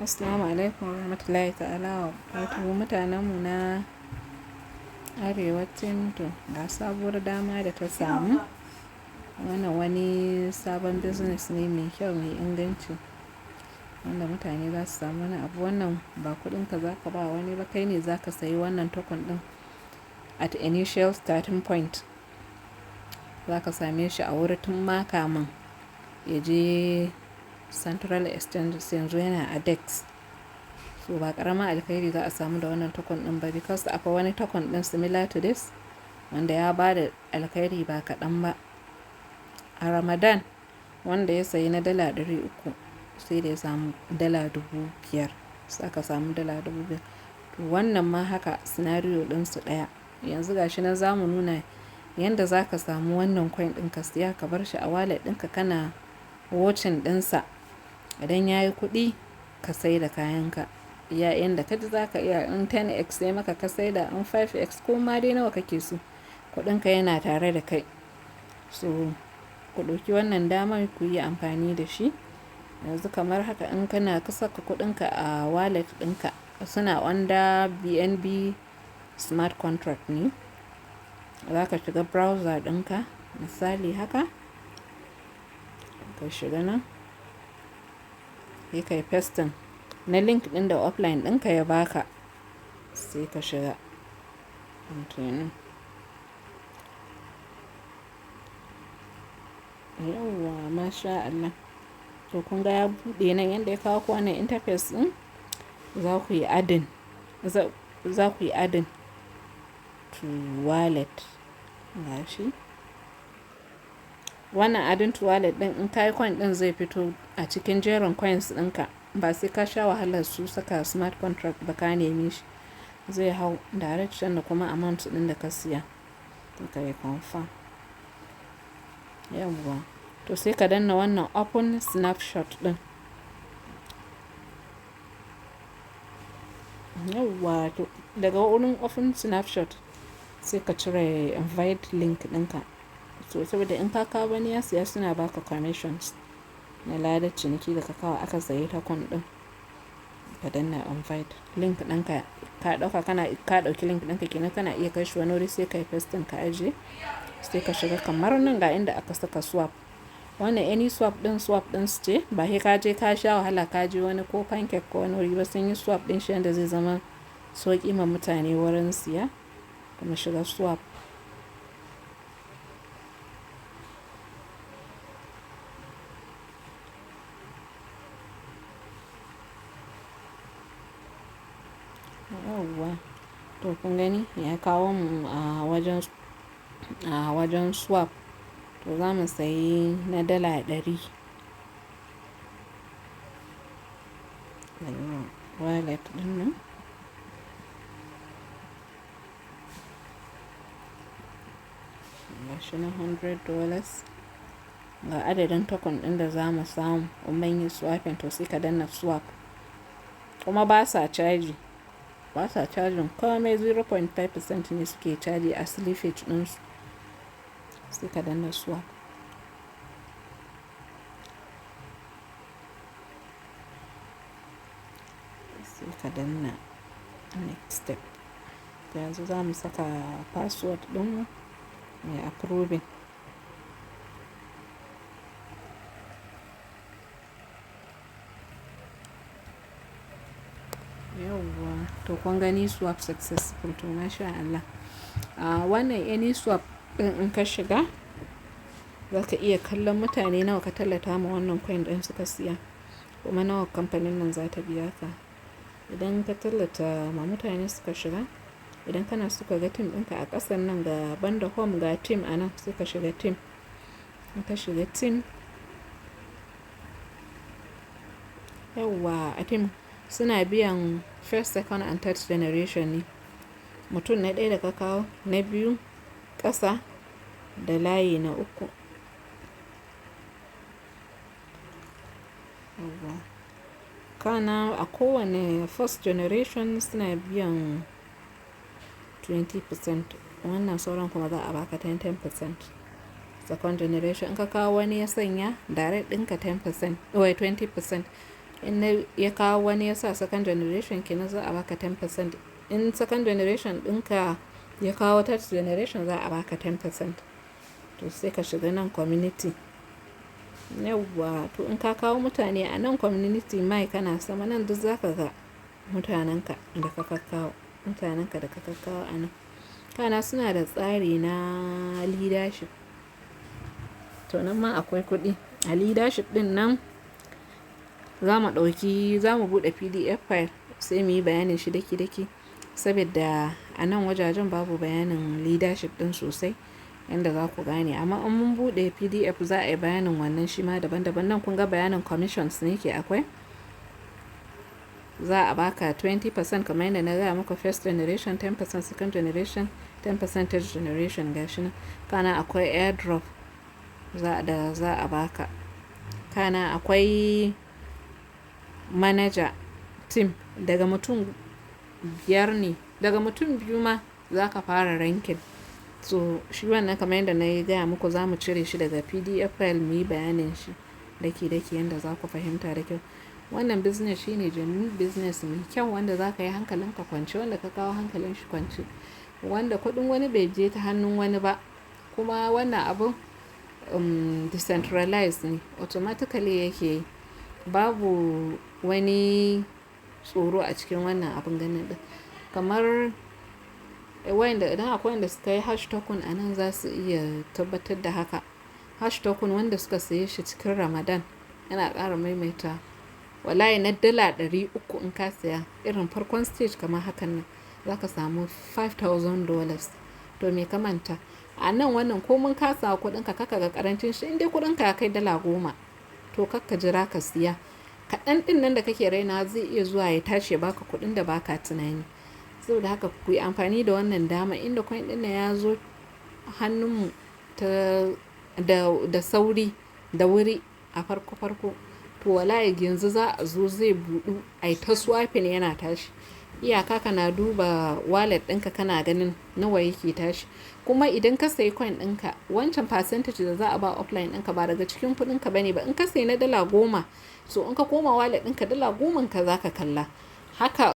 Assalamu alaikum warahmatullahi ta'ala wa barakatuhu mutanenmu na arewacin to ga sabuwar dama da ta samu. Wannan wani sabon business ne mai kyau mai inganci wanda mutane za su samu wani abu. Wannan ba kuɗinka za ka ba wani ba, kai ne za ka sayi wannan token ɗin at initial starting point. Za ka same shi a wuri tun ma kamun ya je Central Exchange, yanzu yana a DEX. So ba ƙaramin alkhairi za a samu da wannan token ɗin ba, because akwai wani token ɗin similar to this wanda ya ba da alkhairi ba kaɗan ba. A Ramadan wanda ya sayi na dala 300 sai da ya samu dala 5,000, sai aka samu dala 5,000. To wannan ma haka scenario ɗinsu ɗaya. Yanzu gashi nan za mu nuna yanda za ka samu wannan coin ɗin ka siya ka bar shi a wallet ɗinka kana watching ɗinsa. Idan ya yi kuɗi ka sai da kayanka. Yayin da kaji za ka iya in 10x sai maka ka sai da in 5x ko ma dai nawa kake so. Kuɗinka yana tare da kai. So ku ɗauki wannan damar ku yi amfani da shi. Yanzu kamar haka in kana ka saka kuɗinka a wallet ɗinka suna under BNB smart contract ne. Za ka shiga browser ɗinka misali haka. Ka shiga nan. Sai ka yi pasting na link ɗin da offline ɗinka ya baka. Sai ka shiga. Yawwa masha Allah. To kun ga ya buɗe nan yanda ya kawo ku wannan interface ɗin. Za ku yi adding to wallet. Gashi. Wannan adding to wallet ɗin in ka yi coin ɗin zai fito a cikin jerin coins ɗinka. Ba sai ka sha wahalar su saka smart contract ba ka neme shi. Zai hau direction da kuma amount ɗin da ka siya. To ka yi confirm. Yawwa. To sai ka danna wannan open snapshot ɗin. Yawwa to daga wurin open snapshot sai ka cire invite link ɗinka. So saboda in ka kawo wani ya siya suna baka commissions na ladar ciniki da ka kawo aka sayi token ɗin. Ka danna invite link ɗinka ka ɗauki link ɗinka kenan kana iya kai shi wani wuri sai ka yi pasting ka ajiye. Sai ka shiga kamar nan ga inda aka saka swap. Wannan any swap ɗin su ce ba sai ka je ka sha wahala ka je wani ko pancake ko wani wuri ba, sun yi swap ɗin shi yanda zai zama sauƙi ma mutane wurin siya. Kuma shiga swap. Yawwa. To kun gani ya kawo mu a wajen swap. To za mu sayi na dala 100. Wallet ɗin nan. Gashi na $100. Ga adadin token ɗin da za mu samu mun yi swapping to sai ka danna swap. Kuma ba sa caji. Ba sa cajin komai 0.5% ne suke caji a slippage ɗinsu. Sai ka danna swap. Sai ka danna next step. Yanzu za mu saka password ɗinmu mai approving. Yawwa. To kun gani swap successful to masha Allah. Wannan any swap ɗin in ka shiga za ka iya kallon mutane nawa ka tallata ma wannan coin ɗin suka siya. Kuma nawa kamfanin nan za ta biya ka. Idan ka tallata ma mutane suka shiga, idan kana so ka ga team ɗinka a ƙasan nan ga banda home ga team a nan sai ka shiga team. In ka shiga team. Yawwa a team suna biyan first, second and third generation ne. Mutum na ɗaya da ka kawo, na biyu, ƙasa da layi na uku. Yawwa. Kana a kowane first generation suna biyan 20%. Wannan sauran kuma za a baka 10%. Second generation in ka kawo wani ya sanya direct ɗinka 10%, 20%. in ya kawo wani ya sa second generation kenan za a baka 10%. In second generation ɗinka ya kawo third generation za a baka 10%. To sai ka shiga nan community. Yawwa to in ka kawo mutane a nan community mai kana sama nan duk za ka ga mutanenka da ka kawo a nan. Kana suna da tsari na leadership. To nan ma akwai kuɗi. A leadership ɗin nan za mu buɗe PDF file sai mu yi bayanin shi daki-daki. Saboda a nan wajajen babu bayanin leadership ɗin sosai yanda za ku gane. Amma in mun buɗe PDF za a yi bayanin wannan shi ma daban-daban. Nan kun ga bayanin commissions ne ke akwai. Za a baka 20% kamar yadda na gaya muku first generation, 10% second generation, 10% third generation gashi nan. Kana akwai airdrop za a baka. Kana akwai manager team daga mutum 5 ne. Daga mutum 2 ma za ka fara ranking. So shi wannan kamar yadda na gaya muku za mu cire shi daga PDF file mu yi bayanin shi daki-daki yanda za ku fahimta da kyau. Wannan business shine genuine business mai kyau wanda za ka yi hankalinka kwance, wanda ka kawo hankalin shi kwance, wanda kuɗin wani bai je ta hannun wani ba. Kuma wannan abun decentralized ne, automatically yake yi. Babu wani tsoro a cikin wannan abun ganin ɗin. Kamar idan akwai wanda suka yi hash token a nan za su iya tabbatar da haka. Hash token wanda suka saye shi cikin Ramadan yana ƙara maimaita. Wallahi na dala 300 in ka saya irin farkon stage kamar hakan nan za ka samu $5,000. To me ka manta? A nan wannan ko mun kasa kuɗinka kaka ga ƙarancin shi in dai kuɗinka ya kai dala 10 to kakka jira ka siya. Kaɗan ɗin nan da kake raina zai iya zuwa ya tashi ya baka kuɗin da baka tunani. Saboda haka ku yi amfani da wannan dama inda coin ɗin ya zo hannunmu da sauri da wuri a farko. To wallahi yanzu za a zo zai buɗu ai ta swiping yana tashi. Iyaka kana duba wallet ɗinka kana ganin nawa yake tashi. Kuma idan ka sayi coin ɗinka wancan percentage da za a ba offline ɗinka ba daga cikin kuɗinka bane ba. In ka sayi na dala 10 so in ka koma wallet ɗinka dala 10 ka za ka kalla. Haka